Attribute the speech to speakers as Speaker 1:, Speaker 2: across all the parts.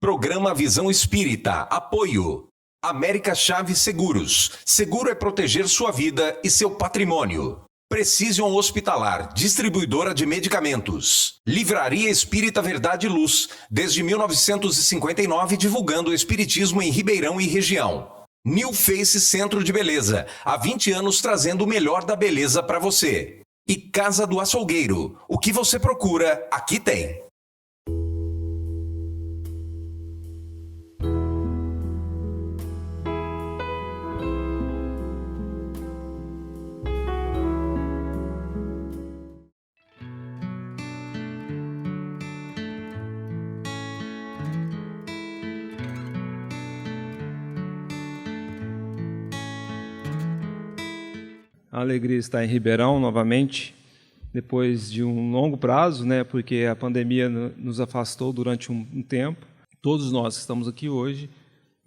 Speaker 1: Programa Visão Espírita. Apoio. América Chaves Seguros. Seguro é proteger sua vida e seu patrimônio. Precision Hospitalar, distribuidora de medicamentos. Livraria Espírita Verdade e Luz, desde 1959 divulgando o espiritismo em Ribeirão e região. New Face Centro de Beleza, há 20 anos trazendo o melhor da beleza para você. E Casa do Açougueiro, o que você procura, aqui tem.
Speaker 2: A alegria estar em Ribeirão novamente, depois de um longo prazo, porque a pandemia nos afastou durante um tempo. Todos nós que estamos aqui hoje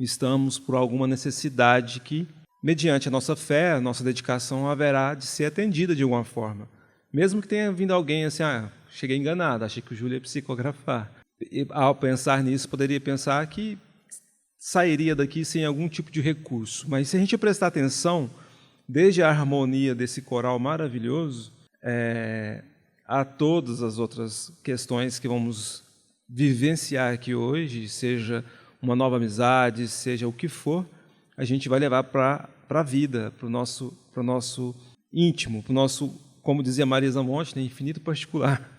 Speaker 2: estamos por alguma necessidade que, mediante a nossa fé, a nossa dedicação, haverá de ser atendida de alguma forma. Mesmo que tenha vindo alguém assim, cheguei enganado, achei que o Júlio ia psicografar. E, ao pensar nisso, poderia pensar que sairia daqui sem algum tipo de recurso. Mas se a gente prestar atenção, desde a harmonia desse coral maravilhoso, a todas as outras questões que vamos vivenciar aqui hoje, seja uma nova amizade, seja o que for, a gente vai levar para a vida, para o nosso íntimo, para o nosso, como dizia Marisa Monte, infinito particular.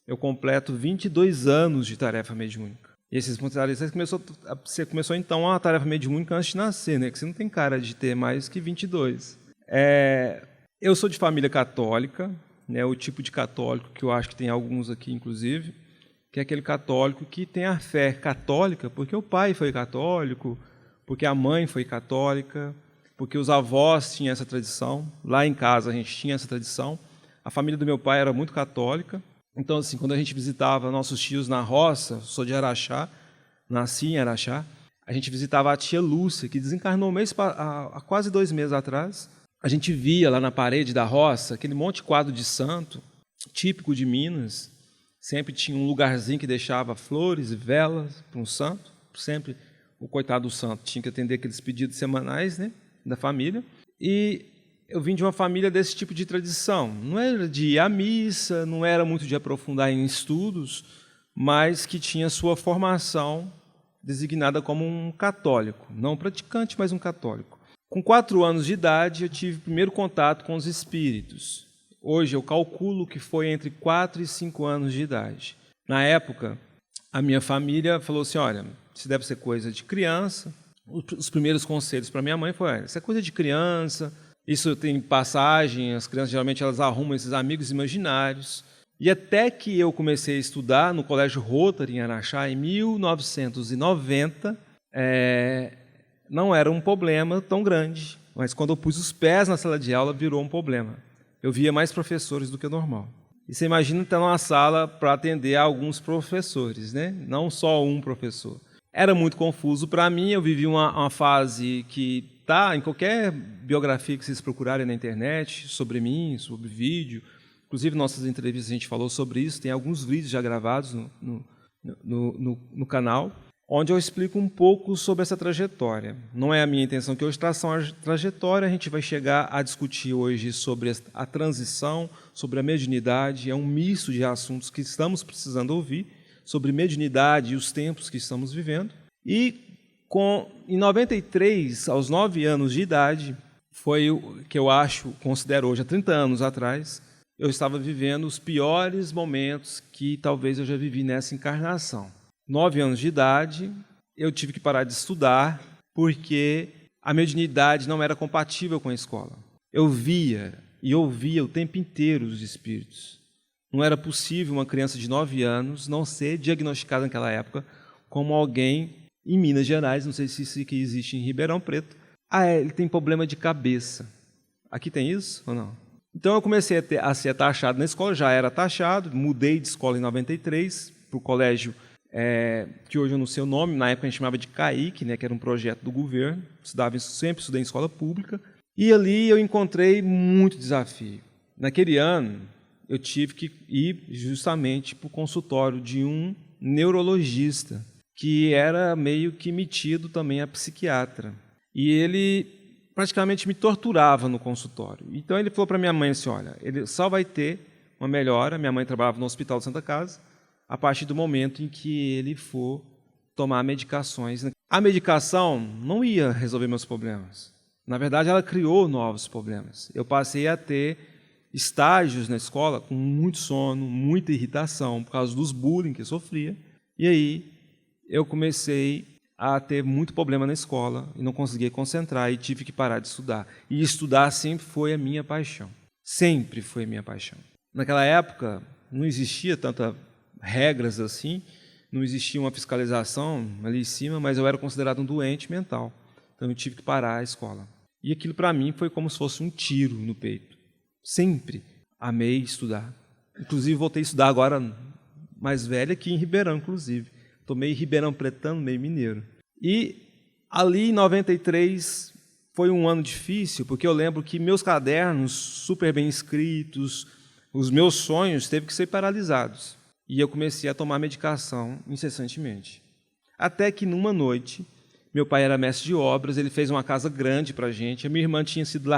Speaker 2: Eu completo 22 anos de tarefa mediúnica. E esses você começou então a tarefa mediúnica antes de nascer, que você não tem cara de ter mais que 22. Eu sou de família católica, o tipo de católico que eu acho que tem alguns aqui, inclusive, que é aquele católico que tem a fé católica porque o pai foi católico, porque a mãe foi católica, porque os avós tinham essa tradição. Lá em casa a gente tinha essa tradição. A família do meu pai era muito católica. Então, assim, quando a gente visitava nossos tios na roça, sou de Araxá, nasci em Araxá, a gente visitava a tia Lúcia, que desencarnou há quase 2 meses atrás. A gente via lá na parede da roça aquele monte de quadro de santo, típico de Minas. Sempre tinha um lugarzinho que deixava flores e velas para um santo. Sempre o coitado do santo tinha que atender aqueles pedidos semanais da família. E eu vim de uma família desse tipo de tradição. Não era de ir à missa, não era muito de aprofundar em estudos, mas que tinha sua formação designada como um católico. Não um praticante, mas um católico. Com 4 anos de idade, eu tive o primeiro contato com os espíritos. Hoje eu calculo que foi entre 4 e 5 anos de idade. Na época, a minha família falou assim, olha, isso deve ser coisa de criança. Os primeiros conselhos para minha mãe foram, isso é coisa de criança. Isso tem passagem, as crianças geralmente elas arrumam esses amigos imaginários. E até que eu comecei a estudar no Colégio Rotary em Araxá, em 1990, não era um problema tão grande. Mas quando eu pus os pés na sala de aula, virou um problema. Eu via mais professores do que o normal. E você imagina estar numa sala para atender a alguns professores, não só um professor. Era muito confuso para mim, eu vivi uma fase que está em qualquer biografia que vocês procurarem na internet, sobre mim, sobre vídeo. Inclusive, nossas entrevistas a gente falou sobre isso, tem alguns vídeos já gravados no canal, onde eu explico um pouco sobre essa trajetória. Não é a minha intenção que hoje traçam a trajetória, a gente vai chegar a discutir hoje sobre a transição, sobre a mediunidade, é um misto de assuntos que estamos precisando ouvir, sobre mediunidade e os tempos que estamos vivendo. E em 93, aos 9 anos de idade, foi o que eu considero hoje, há 30 anos atrás, eu estava vivendo os piores momentos que talvez eu já vivi nessa encarnação. 9 anos de idade, eu tive que parar de estudar porque a mediunidade não era compatível com a escola. Eu via e ouvia o tempo inteiro os espíritos. Não era possível uma criança de 9 anos não ser diagnosticada naquela época como alguém em Minas Gerais, não sei se isso aqui existe em Ribeirão Preto, ele tem problema de cabeça. Aqui tem isso ou não? Então eu comecei a ser taxado na escola, já era taxado, mudei de escola em 93 para o colégio, que hoje eu não sei o nome, na época a gente chamava de CAIC, que era um projeto do governo, sempre estudei em escola pública, e ali eu encontrei muito desafio. Naquele ano, eu tive que ir justamente para o consultório de um neurologista, que era meio que metido também a psiquiatra. E ele praticamente me torturava no consultório. Então ele falou para minha mãe assim, olha, ele só vai ter uma melhora, minha mãe trabalhava no Hospital de Santa Casa, a partir do momento em que ele for tomar medicações. A medicação não ia resolver meus problemas. Na verdade, ela criou novos problemas. Eu passei a ter estágios na escola com muito sono, muita irritação, por causa dos bullying que eu sofria. E aí eu comecei a ter muito problema na escola e não conseguia concentrar e tive que parar de estudar. E estudar sempre foi a minha paixão. Sempre foi a minha paixão. Naquela época, não existia tantas regras assim, não existia uma fiscalização ali em cima, mas eu era considerado um doente mental. Então eu tive que parar a escola. E aquilo para mim foi como se fosse um tiro no peito. Sempre amei estudar. Inclusive voltei a estudar agora mais velho aqui em Ribeirão, inclusive. Estou meio ribeirão pretano, meio mineiro. E ali em 93 foi um ano difícil, porque eu lembro que meus cadernos, super bem escritos, os meus sonhos teve que ser paralisados. E eu comecei a tomar medicação incessantemente. Até que numa noite, meu pai era mestre de obras, ele fez uma casa grande para a gente, a minha irmã tinha sido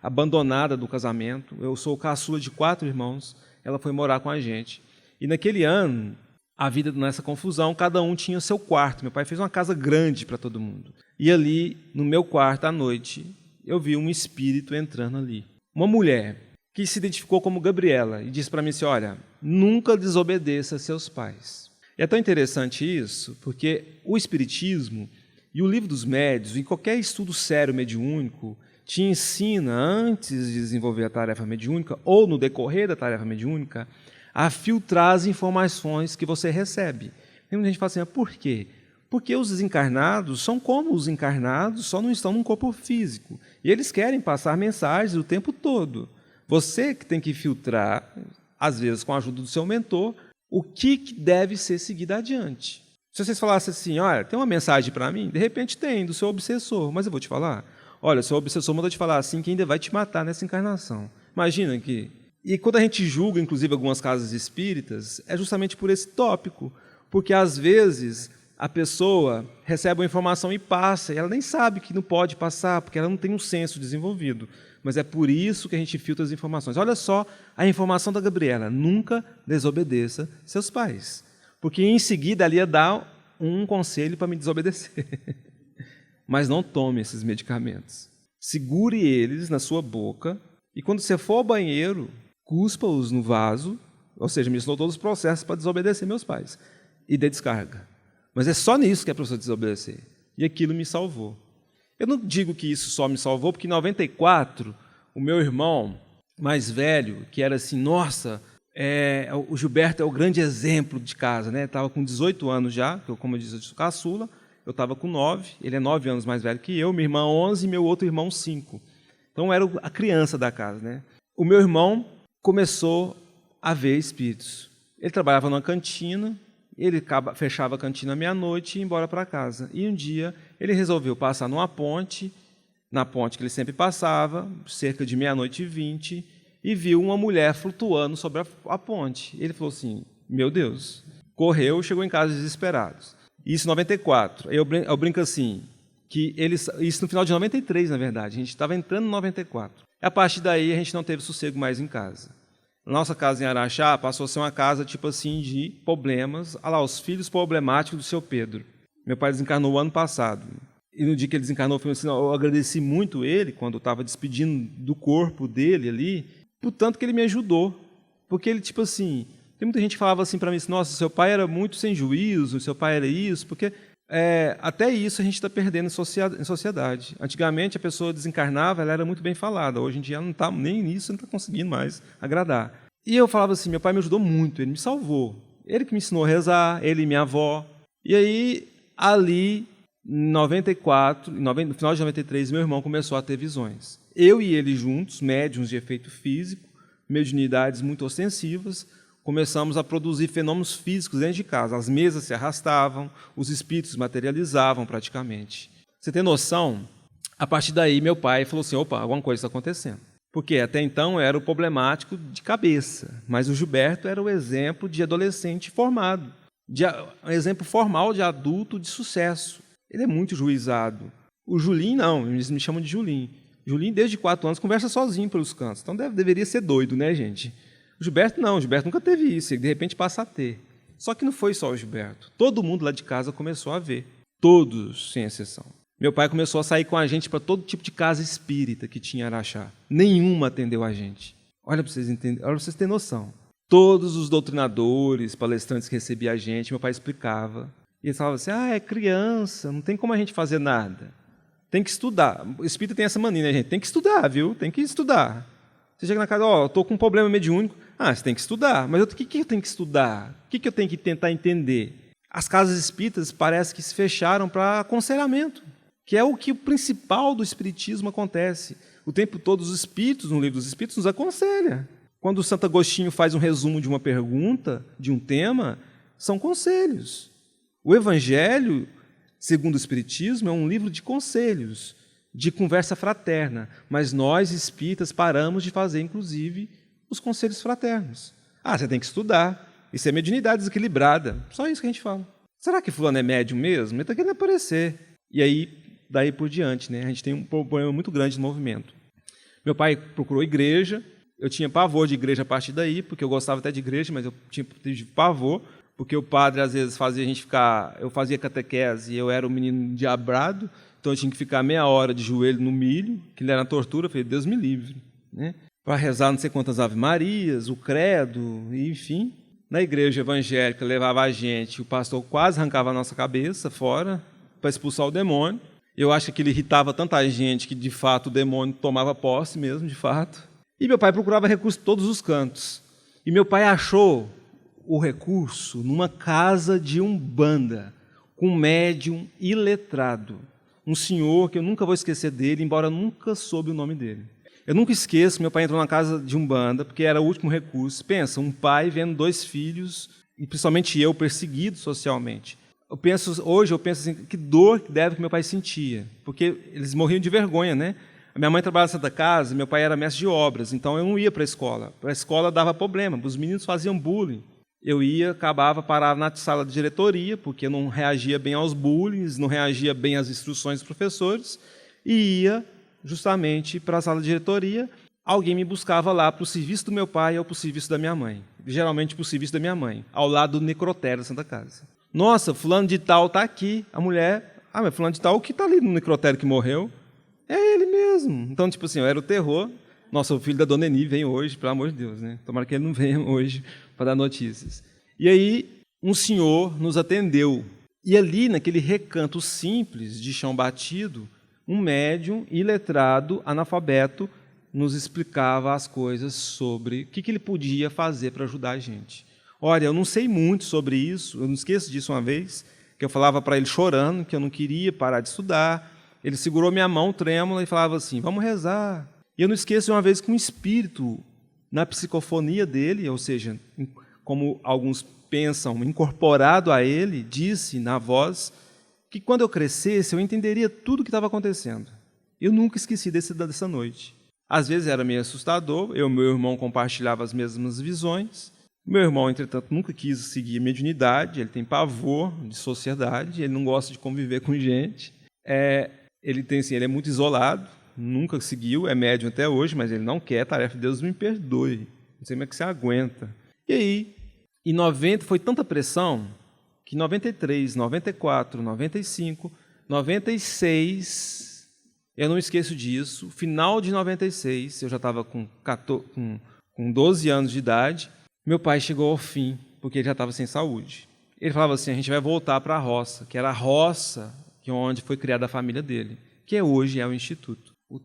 Speaker 2: abandonada do casamento, eu sou o caçula de 4 irmãos, ela foi morar com a gente. E naquele ano, a vida nessa confusão, cada um tinha seu quarto. Meu pai fez uma casa grande para todo mundo. E ali, no meu quarto, à noite, eu vi um espírito entrando ali. Uma mulher que se identificou como Gabriela e disse para mim assim, olha, nunca desobedeça a seus pais. E é tão interessante isso, porque o Espiritismo e o Livro dos Médiuns, em qualquer estudo sério mediúnico, te ensina, antes de desenvolver a tarefa mediúnica, ou no decorrer da tarefa mediúnica, a filtrar as informações que você recebe. Tem muita gente que fala assim, por quê? Porque os desencarnados são como os encarnados, só não estão num corpo físico. E eles querem passar mensagens o tempo todo. Você que tem que filtrar, às vezes com a ajuda do seu mentor, o que deve ser seguido adiante. Se vocês falassem assim, olha, tem uma mensagem para mim, de repente tem, do seu obsessor, mas eu vou te falar, olha, o seu obsessor mandou te falar assim que ainda vai te matar nessa encarnação. Imagina que... E quando a gente julga, inclusive, algumas casas espíritas, é justamente por esse tópico, porque às vezes a pessoa recebe uma informação e passa, e ela nem sabe que não pode passar, porque ela não tem um senso desenvolvido. Mas é por isso que a gente filtra as informações. Olha só a informação da Gabriela, nunca desobedeça seus pais, porque em seguida ali ia dar um conselho para me desobedecer. Mas não tome esses medicamentos. Segure eles na sua boca e quando você for ao banheiro, cuspa-os no vaso, ou seja, me ensinou todos os processos para desobedecer meus pais, e dê descarga. Mas é só nisso que é para você desobedecer. E aquilo me salvou. Eu não digo que isso só me salvou, porque em 94, o meu irmão mais velho, que era assim, nossa, o Gilberto é o grande exemplo de casa, né? Estava com 18 anos já, como eu disse, eu sou caçula, eu estava com 9, ele é 9 anos mais velho que eu, minha irmã 11 e meu outro irmão 5. Então eu era a criança da casa, né? O meu irmão começou a ver espíritos. Ele trabalhava numa cantina, ele fechava a cantina à meia-noite e ia embora para casa. E um dia ele resolveu passar numa ponte, na ponte que ele sempre passava, cerca de 00h20, e viu uma mulher flutuando sobre a ponte. Ele falou assim, meu Deus, correu e chegou em casa desesperado. Isso em 94. Eu brinco assim, que isso no final de 93, na verdade, a gente estava entrando em 94. A partir daí, a gente não teve sossego mais em casa. Nossa casa em Araxá passou a ser uma casa tipo assim de problemas. Olha lá, os filhos problemáticos do seu Pedro. Meu pai desencarnou o ano passado. E no dia que ele desencarnou, eu agradeci muito ele, quando eu estava despedindo do corpo dele ali, por tanto que ele me ajudou. Porque ele, tipo assim, tem muita gente que falava assim para mim, nossa, seu pai era muito sem juízo, seu pai era isso, porque... até isso a gente está perdendo em sociedade. Antigamente, a pessoa desencarnava, ela era muito bem falada. Hoje em dia, ela não tá, nem nisso não está conseguindo mais agradar. E eu falava assim, meu pai me ajudou muito, ele me salvou. Ele que me ensinou a rezar, ele e minha avó. E aí, ali, em 94, no final de 93, meu irmão começou a ter visões. Eu e ele juntos, médiuns de efeito físico, mediunidades muito ostensivas, começamos a produzir fenômenos físicos dentro de casa. As mesas se arrastavam, os espíritos materializavam praticamente. Você tem noção? A partir daí, meu pai falou assim, opa, alguma coisa está acontecendo. Porque até então era o problemático de cabeça, mas o Gilberto era o exemplo de adolescente formado. um exemplo formal de adulto de sucesso. Ele é muito juizado. O Julinho, não, eles me chamam de Julinho. Julinho, desde 4 anos, conversa sozinho pelos cantos. Então deveria ser doido, né, gente? O Gilberto não, o Gilberto nunca teve isso, ele de repente passa a ter. Só que não foi só o Gilberto. Todo mundo lá de casa começou a ver. Todos, sem exceção. Meu pai começou a sair com a gente para todo tipo de casa espírita que tinha em Araxá. Nenhuma atendeu a gente. Olha para vocês entenderem, olha para vocês terem noção. Todos os doutrinadores, palestrantes que recebiam a gente, meu pai explicava. E eles falavam assim, é criança, não tem como a gente fazer nada. Tem que estudar. O espírito tem essa mania, né, gente? Tem que estudar, viu? Tem que estudar. Você chega na casa, eu estou com um problema mediúnico. Você tem que estudar. Mas o que eu tenho que estudar? O que eu tenho que tentar entender? As casas espíritas parece que se fecharam para aconselhamento, que é o principal do espiritismo acontece. O tempo todo os espíritos, no livro dos espíritos, nos aconselha. Quando o Santo Agostinho faz um resumo de uma pergunta, de um tema, são conselhos. O Evangelho, segundo o Espiritismo, é um livro de conselhos, de conversa fraterna. Mas nós, espíritas, paramos de fazer, inclusive, os conselhos fraternos. Você tem que estudar. Isso é mediunidade desequilibrada. Só isso que a gente fala. Será que fulano é médium mesmo? Ele está querendo aparecer. E aí, daí por diante, né? A gente tem um problema muito grande no movimento. Meu pai procurou igreja. Eu tinha pavor de igreja a partir daí, porque eu gostava até de igreja, mas eu tive pavor, porque o padre, às vezes, fazia a gente ficar... Eu fazia catequese e eu era um menino diabrado, então eu tinha que ficar meia hora de joelho no milho, que ele era uma tortura. Eu falei, Deus me livre, né? Para rezar não sei quantas ave-marias, o credo, enfim. Na igreja evangélica levava a gente, o pastor quase arrancava a nossa cabeça fora para expulsar o demônio. Eu acho que ele irritava tanta gente que, de fato, o demônio tomava posse mesmo, de fato. E meu pai procurava recurso em todos os cantos. E meu pai achou o recurso numa casa de umbanda, com um médium iletrado. Um senhor que eu nunca vou esquecer dele, embora eu nunca soube o nome dele. Eu nunca esqueço, meu pai entrou na casa de umbanda, porque era o último recurso. Pensa, um pai vendo 2 filhos, e principalmente eu, perseguido socialmente. Hoje eu penso assim, que dor que meu pai sentia, porque eles morriam de vergonha, né? A minha mãe trabalhava na Santa Casa, meu pai era mestre de obras, então eu não ia para a escola. Para a escola dava problema, os meninos faziam bullying. Eu ia, parava na sala de diretoria, porque eu não reagia bem aos bullying, não reagia bem às instruções dos professores, e ia justamente para a sala de diretoria. Alguém me buscava lá para o serviço do meu pai ou para o serviço da minha mãe. Geralmente para o serviço da minha mãe, ao lado do necrotério da Santa Casa. Nossa, fulano de tal está aqui. A mulher, mas fulano de tal, o que está ali no necrotério que morreu? É ele mesmo. Então, tipo assim, eu era o terror. Nossa, o filho da dona Eni vem hoje, pelo amor de Deus, né? Tomara que ele não venha hoje para dar notícias. E aí, um senhor nos atendeu. E ali, naquele recanto simples de chão batido, um médium iletrado, analfabeto, nos explicava as coisas sobre o que ele podia fazer para ajudar a gente. Olha, eu não sei muito sobre isso, eu não esqueço disso uma vez, que eu falava para ele chorando, que eu não queria parar de estudar. Ele segurou minha mão trêmula e falava assim, vamos rezar. E eu não esqueço de uma vez que um espírito, na psicofonia dele, ou seja, como alguns pensam, incorporado a ele, disse na voz que quando eu crescesse eu entenderia tudo o que estava acontecendo. Eu nunca esqueci dessa noite. Às vezes era meio assustador, eu e meu irmão compartilhavam as mesmas visões. Meu irmão, entretanto, nunca quis seguir a mediunidade, ele tem pavor de sociedade, ele não gosta de conviver com gente. Ele é muito isolado, nunca seguiu, é médium até hoje, mas ele não quer, tarefa de Deus me perdoe. Não sei como é que você aguenta. E aí, em 90, foi tanta pressão que em 93, 94, 95, 96, eu não esqueço disso, final de 96, eu já estava com 12 anos de idade, meu pai chegou ao fim, porque ele já estava sem saúde. Ele falava assim, a gente vai voltar para a roça, que era a roça onde foi criada a família dele, que hoje é o Instituto. O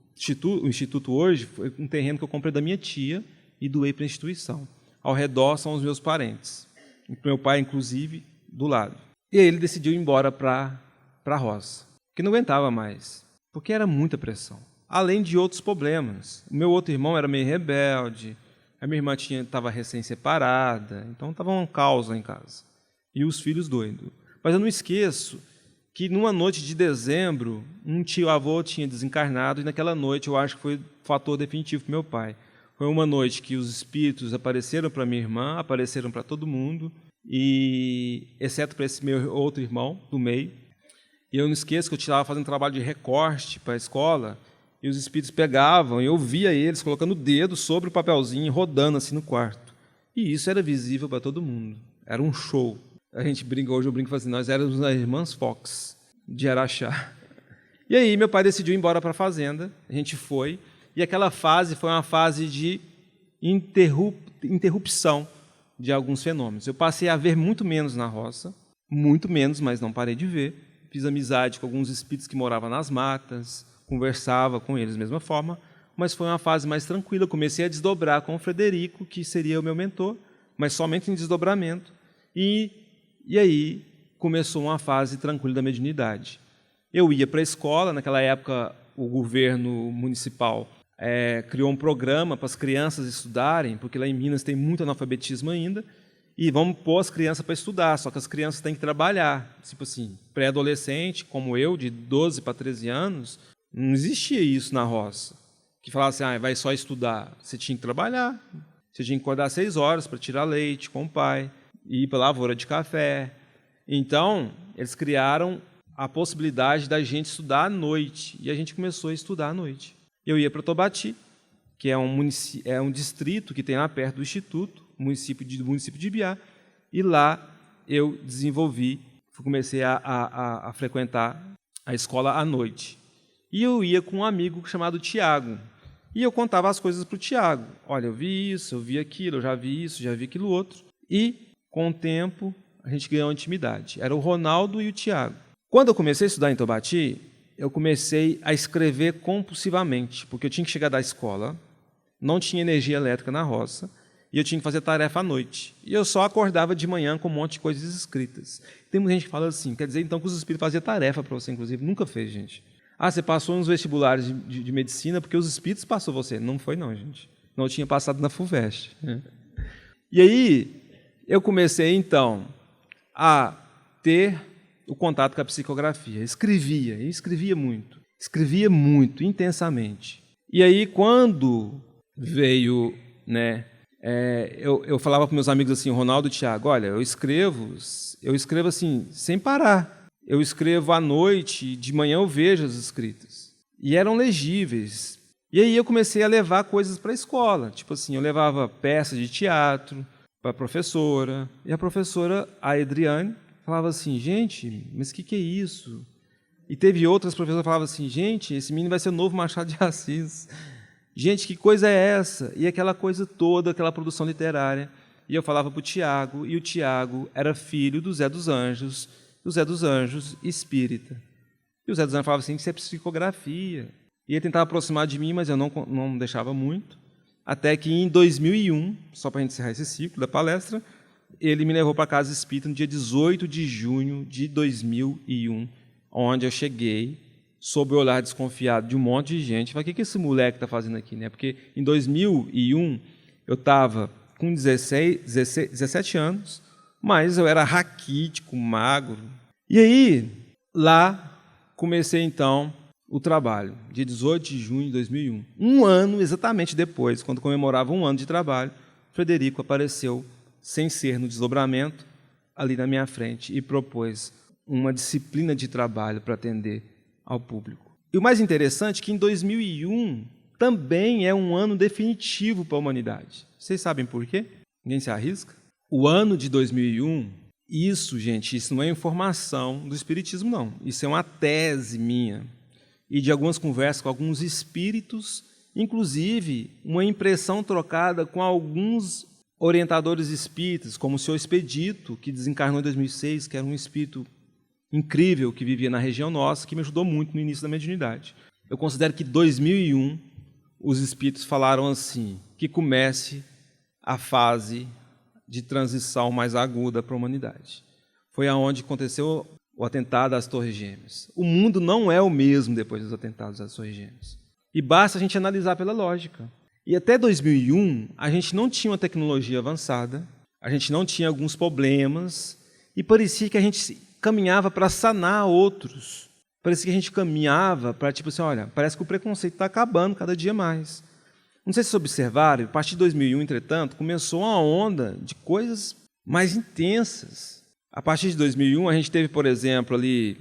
Speaker 2: Instituto hoje foi um terreno que eu comprei da minha tia e doei para a instituição. Ao redor são os meus parentes. Meu pai, inclusive, do lado. E aí ele decidiu ir embora para a roça, que não aguentava mais, porque era muita pressão. Além de outros problemas. O meu outro irmão era meio rebelde, a minha irmã estava recém-separada, então estava um caos lá em casa. E os filhos doidos. Mas eu não esqueço que numa noite de dezembro, um tio-avô tinha desencarnado, e naquela noite eu acho que foi o fator definitivo para meu pai. Foi uma noite que os espíritos apareceram para minha irmã, apareceram para todo mundo, e exceto para esse meu outro irmão do meio. E eu não esqueço que eu estava fazendo trabalho de recorte para a escola, e os espíritos pegavam, e eu via eles colocando o dedo sobre o papelzinho, rodando assim no quarto. E isso era visível para todo mundo. Era um show. A gente brinca, hoje eu brinco assim, nós éramos as irmãs Fox, de Araxá. E aí meu pai decidiu ir embora para a fazenda, a gente foi, e aquela fase foi uma fase de interrupção de alguns fenômenos. Eu passei a ver muito menos na roça, muito menos, mas não parei de ver. Fiz amizade com alguns espíritos que moravam nas matas, conversava com eles da mesma forma, mas foi uma fase mais tranquila. Comecei a desdobrar com o Frederico, que seria o meu mentor, mas somente em desdobramento. E aí começou uma fase tranquila da mediunidade. Eu ia para a escola, naquela época o governo municipal criou um programa para as crianças estudarem, porque lá em Minas tem muito analfabetismo ainda, e vamos pôr as crianças para estudar, só que as crianças têm que trabalhar. Tipo assim, pré-adolescente, como eu, de 12 para 13 anos, não existia isso na roça. Que falasse, vai só estudar. Você tinha que trabalhar, você tinha que acordar 6 horas para tirar leite com o pai, ir para a lavoura de café. Então, eles criaram a possibilidade da gente estudar à noite, e a gente começou a estudar à noite. Eu ia para Tobati, que é um distrito que tem lá perto do Instituto, município de Ibiá, e lá eu comecei a frequentar a escola à noite. E eu ia com um amigo chamado Tiago, e eu contava as coisas para o Tiago. Olha, eu vi isso, eu vi aquilo, eu já vi isso, já vi aquilo outro. E, com o tempo, a gente ganhou intimidade. Era o Ronaldo e o Tiago. Quando eu comecei a estudar em Tobati, eu comecei a escrever compulsivamente, porque eu tinha que chegar da escola, não tinha energia elétrica na roça, e eu tinha que fazer tarefa à noite. E eu só acordava de manhã com um monte de coisas escritas. Tem muita gente que fala assim, quer dizer então que os espíritos faziam tarefa para você, inclusive. Nunca fez, gente. Você passou nos vestibulares de medicina porque os espíritos passou você. Não foi não, gente. Não tinha passado na FUVEST. E aí, eu comecei então a ter o contato com a psicografia. Escrevia muito, intensamente. E aí, quando veio, eu falava com meus amigos assim, Ronaldo e Tiago, olha, eu escrevo assim, sem parar. Eu escrevo à noite, de manhã eu vejo as escritas. E eram legíveis. E aí eu comecei a levar coisas para a escola. Tipo assim, eu levava peças de teatro para a professora. E a professora, a Adriane, falava assim, gente, mas o que é isso? E teve outras professoras que falavam assim, gente, esse menino vai ser o novo Machado de Assis. Gente, que coisa é essa? E aquela coisa toda, aquela produção literária. E eu falava para o Tiago, e o Tiago era filho do Zé dos Anjos, espírita. E o Zé dos Anjos falava assim, isso é psicografia. E ele tentava aproximar de mim, mas eu não deixava muito. Até que em 2001, só para a gente encerrar esse ciclo da palestra, ele me levou para a Casa Espírita no dia 18 de junho de 2001, onde eu cheguei, sob o olhar desconfiado de um monte de gente. Falei, o que esse moleque está fazendo aqui? Porque em 2001 eu estava com 17 anos, mas eu era raquítico, magro. E aí, lá, comecei então o trabalho, dia 18 de junho de 2001. Um ano exatamente depois, quando comemorava um ano de trabalho, Frederico apareceu, sem ser no desdobramento, ali na minha frente e propôs uma disciplina de trabalho para atender ao público. E o mais interessante é que em 2001 também é um ano definitivo para a humanidade. Vocês sabem por quê? Ninguém se arrisca? O ano de 2001, isso não é informação do Espiritismo, não. Isso é uma tese minha e de algumas conversas com alguns espíritos, inclusive uma impressão trocada com alguns orientadores espíritas, como o senhor Expedito, que desencarnou em 2006, que era um espírito incrível que vivia na região nossa, que me ajudou muito no início da mediunidade. Eu considero que em 2001 os espíritos falaram assim, que comece a fase de transição mais aguda para a humanidade. Foi aonde aconteceu o atentado às Torres Gêmeas. O mundo não é o mesmo depois dos atentados às Torres Gêmeas. E basta a gente analisar pela lógica. E até 2001, a gente não tinha uma tecnologia avançada, a gente não tinha alguns problemas, e parecia que a gente caminhava para sanar outros. Parecia que a gente caminhava para, tipo assim, olha, parece que o preconceito está acabando cada dia mais. Não sei se vocês observaram, a partir de 2001, entretanto, começou uma onda de coisas mais intensas. A partir de 2001, a gente teve, por exemplo, ali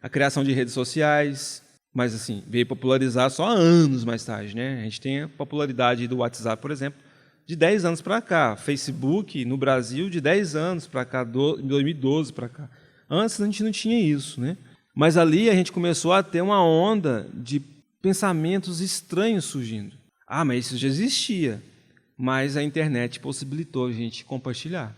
Speaker 2: a criação de redes sociais, mas assim, veio popularizar só anos mais tarde, né? A gente tem a popularidade do WhatsApp, por exemplo, de 10 anos para cá. Facebook, no Brasil, de 10 anos para cá, 2012 para cá. Antes a gente não tinha isso, né? Mas ali a gente começou a ter uma onda de pensamentos estranhos surgindo. Ah, mas isso já existia, mas a internet possibilitou a gente compartilhar.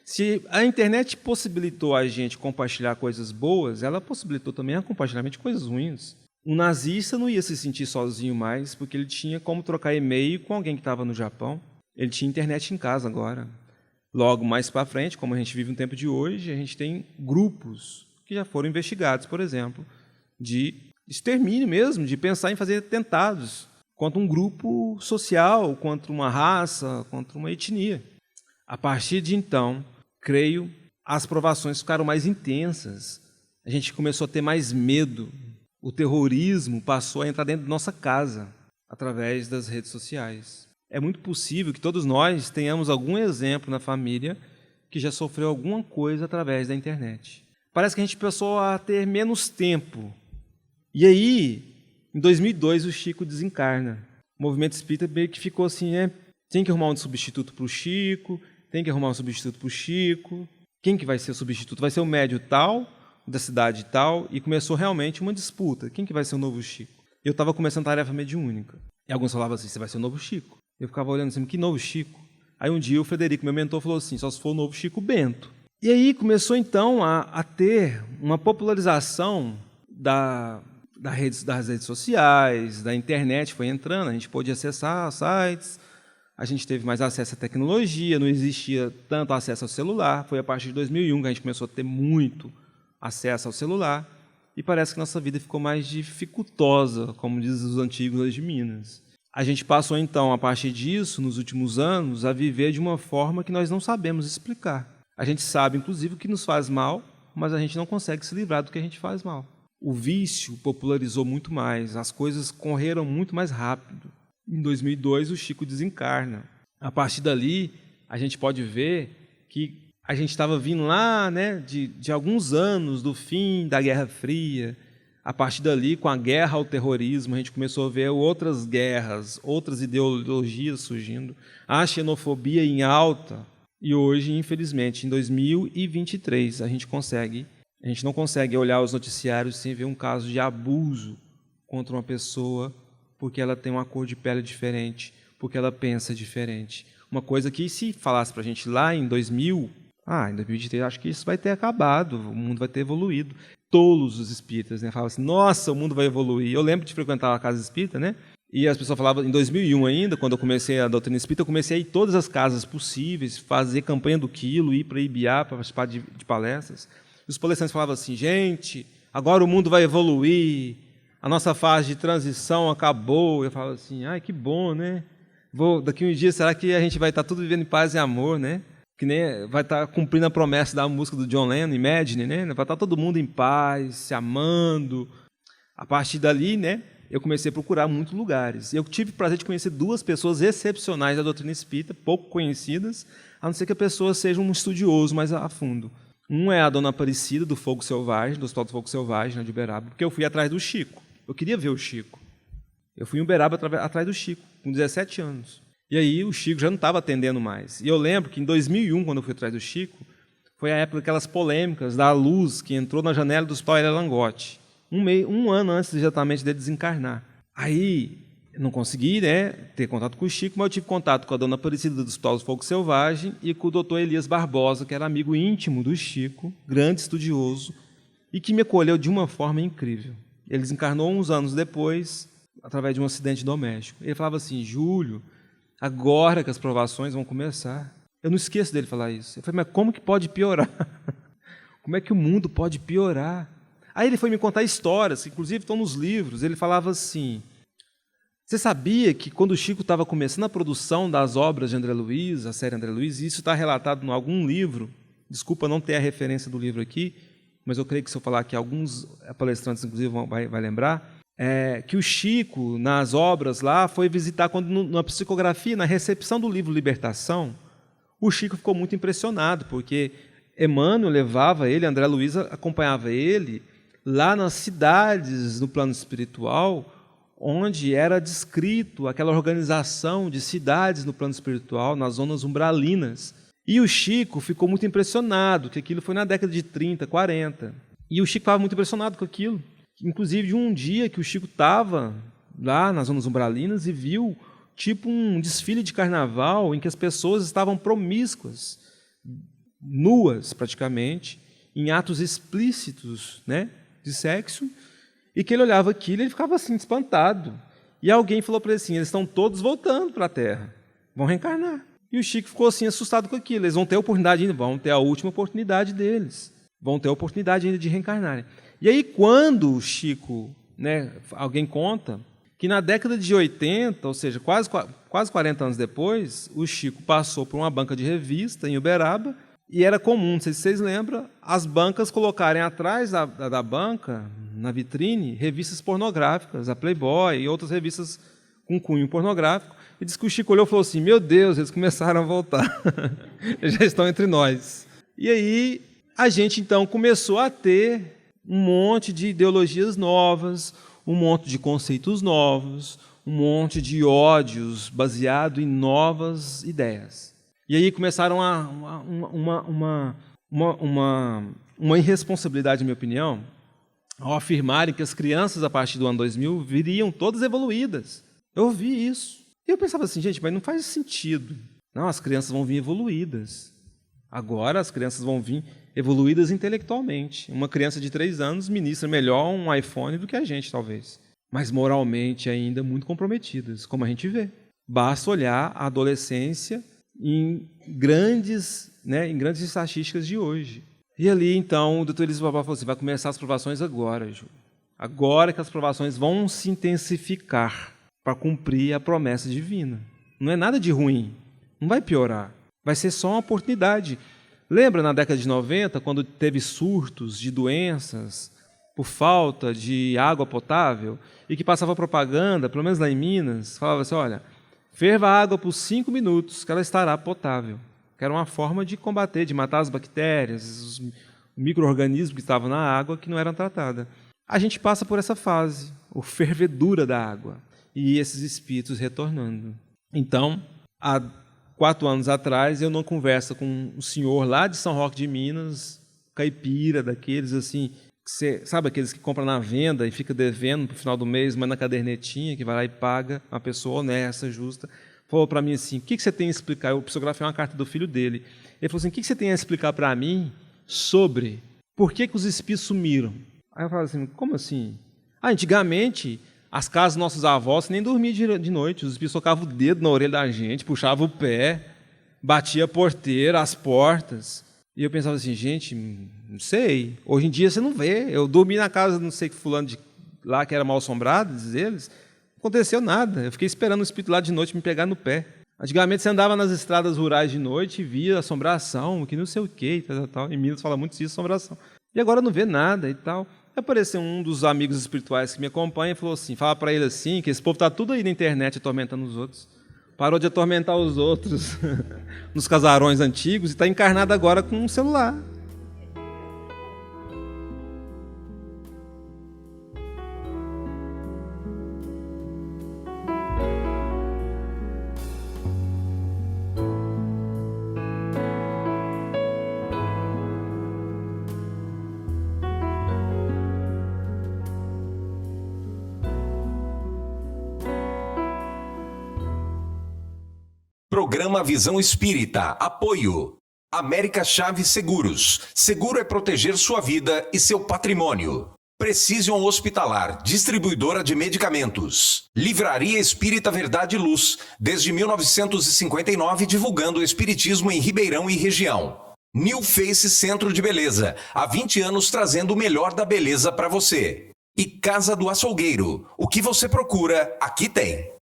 Speaker 2: Se a internet possibilitou a gente compartilhar coisas boas, ela possibilitou também o compartilhamento de coisas ruins. Um nazista não ia se sentir sozinho mais, porque ele tinha como trocar e-mail com alguém que estava no Japão. Ele tinha internet em casa agora. Logo mais para frente, como a gente vive no tempo de hoje, a gente tem grupos que já foram investigados, por exemplo, de extermínio mesmo, de pensar em fazer atentados contra um grupo social, contra uma raça, contra uma etnia. A partir de então, creio, as provações ficaram mais intensas. A gente começou a ter mais medo. O terrorismo passou a entrar dentro da nossa casa, através das redes sociais. É muito possível que todos nós tenhamos algum exemplo na família que já sofreu alguma coisa através da internet. Parece que a gente passou a ter menos tempo. E aí, em 2002, o Chico desencarna. O movimento espírita meio que ficou assim, tem que arrumar um substituto para o Chico, tem que arrumar um substituto para o Chico. Quem que vai ser o substituto? Vai ser o médio tal, da cidade tal, e começou realmente uma disputa. Quem que vai ser o novo Chico? Eu estava começando a tarefa mediúnica. E alguns falavam assim, você vai ser o novo Chico. Eu ficava olhando assim, que novo Chico? Aí um dia o Frederico, meu mentor, falou assim, só se for o novo Chico Bento. E aí começou então a ter uma popularização das redes sociais, da internet, foi entrando, a gente pôde acessar sites, a gente teve mais acesso à tecnologia, não existia tanto acesso ao celular, foi a partir de 2001 que a gente começou a ter muito acesso ao celular, e parece que nossa vida ficou mais dificultosa, como dizem os antigos de Minas. A gente passou então, a partir disso, nos últimos anos, a viver de uma forma que nós não sabemos explicar. A gente sabe, inclusive, o que nos faz mal, mas a gente não consegue se livrar do que a gente faz mal. O vício popularizou muito mais, as coisas correram muito mais rápido. Em 2002, o Chico desencarna. A partir dali, a gente pode ver que a gente estava vindo lá, né, de alguns anos do fim da Guerra Fria. A partir dali, com a guerra ao terrorismo, a gente começou a ver outras guerras, outras ideologias surgindo, a xenofobia em alta. E hoje, infelizmente, em 2023, a gente não consegue olhar os noticiários sem ver um caso de abuso contra uma pessoa porque ela tem uma cor de pele diferente, porque ela pensa diferente. Uma coisa que, se falasse para a gente lá em 2023, acho que isso vai ter acabado, o mundo vai ter evoluído. Todos os espíritas, né, falavam assim, nossa, o mundo vai evoluir. Eu lembro de frequentar a casa espírita, né? E as pessoas falavam, em 2001 ainda, quando eu comecei a doutrina espírita, eu comecei a ir em todas as casas possíveis, fazer campanha do quilo, ir para Ibiá, para participar de palestras. E os palestrantes falavam assim, gente, agora o mundo vai evoluir, a nossa fase de transição acabou. Eu falava assim, ai, que bom, né? Daqui uns dias, será que a gente vai estar tudo vivendo em paz e amor, né? Que nem vai estar cumprindo a promessa da música do John Lennon, Imagine, né? Vai estar todo mundo em paz, se amando. A partir dali, né, eu comecei a procurar muitos lugares. Eu tive o prazer de conhecer duas pessoas excepcionais da doutrina espírita, pouco conhecidas, a não ser que a pessoa seja um estudioso mais a fundo. Um é a Dona Aparecida, do Fogo Selvagem, do Hospital do Fogo Selvagem, de Uberaba, porque eu fui atrás do Chico. Eu queria ver o Chico. Eu fui em Uberaba atrás do Chico, com 17 anos. E aí o Chico já não estava atendendo mais. E eu lembro que em 2001, quando eu fui atrás do Chico, foi a época daquelas polêmicas da luz que entrou na janela do Hospital Ilha Langote. Um ano antes exatamente dele desencarnar. Aí eu não consegui, né, ter contato com o Chico, mas eu tive contato com a Dona Aparecida do Hospital do Fogo Selvagem e com o Dr. Elias Barbosa, que era amigo íntimo do Chico, grande estudioso, e que me acolheu de uma forma incrível. Ele desencarnou uns anos depois, através de um acidente doméstico. Ele falava assim, Júlio, agora que as provações vão começar. Eu não esqueço dele falar isso. Eu falei, mas como que pode piorar? Como é que o mundo pode piorar? Aí ele foi me contar histórias, que inclusive estão nos livros. Ele falava assim, você sabia que quando o Chico estava começando a produção das obras de André Luiz, a série André Luiz, e isso está relatado em algum livro, desculpa não ter a referência do livro aqui, mas eu creio que se eu falar aqui, alguns palestrantes inclusive vai lembrar, que o Chico, nas obras lá, foi visitar, quando na psicografia, na recepção do livro Libertação, O Chico ficou muito impressionado, porque Emmanuel levava ele, André Luiz acompanhava ele lá nas cidades no plano espiritual, onde era descrito aquela organização de cidades no plano espiritual, nas zonas umbralinas. E o Chico ficou muito impressionado, que aquilo foi na década de 30, 40. E o Chico estava muito impressionado com aquilo. Inclusive, de um dia que o Chico estava lá nas zonas umbralinas e viu tipo um desfile de carnaval em que as pessoas estavam promíscuas, nuas praticamente, em atos explícitos, né, de sexo, e que ele olhava aquilo e ele ficava assim, espantado. E alguém falou para ele assim, eles estão todos voltando para a Terra, vão reencarnar. E o Chico ficou assim, assustado com aquilo, eles vão ter a oportunidade ainda, vão ter a última oportunidade deles, vão ter a oportunidade ainda de reencarnarem. E aí quando o Chico, né, alguém conta, que na década de 80, ou seja, quase 40 anos depois, o Chico passou por uma banca de revista em Uberaba, e era comum, não sei se vocês lembram, as bancas colocarem atrás da banca, na vitrine, revistas pornográficas, a Playboy e outras revistas com cunho pornográfico, e disse que o Chico olhou e falou assim, meu Deus, eles começaram a voltar, eles já estão entre nós. E aí a gente então começou a ter um monte de ideologias novas, um monte de conceitos novos, um monte de ódios baseado em novas ideias. E aí começaram uma irresponsabilidade, na minha opinião, ao afirmarem que as crianças, a partir do ano 2000, viriam todas evoluídas. Eu ouvi isso. E eu pensava assim, gente, mas não faz sentido. Não, as crianças vão vir evoluídas. Agora as crianças vão vir evoluídas intelectualmente. Uma criança de 3 anos ministra melhor um iPhone do que a gente, talvez. Mas moralmente ainda muito comprometidas, como a gente vê. Basta olhar a adolescência em grandes estatísticas de hoje. E ali, então, o doutor Elísio Babá falou assim, vai começar as provações agora, Ju. Agora que as provações vão se intensificar para cumprir a promessa divina. Não é nada de ruim, não vai piorar. Vai ser só uma oportunidade. Lembra na década de 90, quando teve surtos de doenças por falta de água potável e que passava propaganda, pelo menos lá em Minas, falava assim, olha, ferva a água por 5 minutos que ela estará potável. Que era uma forma de combater, de matar as bactérias, os micro-organismos que estavam na água que não eram tratados. A gente passa por essa fase, a fervedura da água, e esses espíritos retornando. Então, há 4 anos atrás, eu não converso com um senhor lá de São Roque de Minas, caipira, daqueles assim, sabe aqueles que compram na venda e fica devendo para o final do mês, mas na cadernetinha, que vai lá e paga, uma pessoa honesta, justa, falou para mim assim, o que você tem a explicar? Eu psicografei uma carta do filho dele. Ele falou assim, o que você tem a explicar para mim sobre por que os espíritos sumiram? Aí eu falei assim, como assim? Antigamente, as casas dos nossos avós nem dormiam de noite, os espíritos socavam o dedo na orelha da gente, puxavam o pé, batia a porteira, as portas. E eu pensava assim, gente, não sei, hoje em dia você não vê. Eu dormi na casa, não sei que fulano de lá, que era mal assombrado, diz eles, não aconteceu nada. Eu fiquei esperando o espírito lá de noite me pegar no pé. Antigamente você andava nas estradas rurais de noite e via assombração, que não sei o quê, e tal. Em Minas fala muito disso, assombração. E agora não vê nada e tal. Apareceu um dos amigos espirituais que me acompanha e falou assim, fala para ele assim, que esse povo está tudo aí na internet atormentando os outros. Parou de atormentar os outros nos casarões antigos e está encarnado agora com um celular.
Speaker 1: Programa Visão Espírita. Apoio. América Chaves Seguros. Seguro é proteger sua vida e seu patrimônio. Precision Hospitalar. Distribuidora de medicamentos. Livraria Espírita Verdade e Luz. Desde 1959 divulgando o espiritismo em Ribeirão e região. New Face Centro de Beleza. Há 20 anos trazendo o melhor da beleza para você. E Casa do Açougueiro. O que você procura, aqui tem.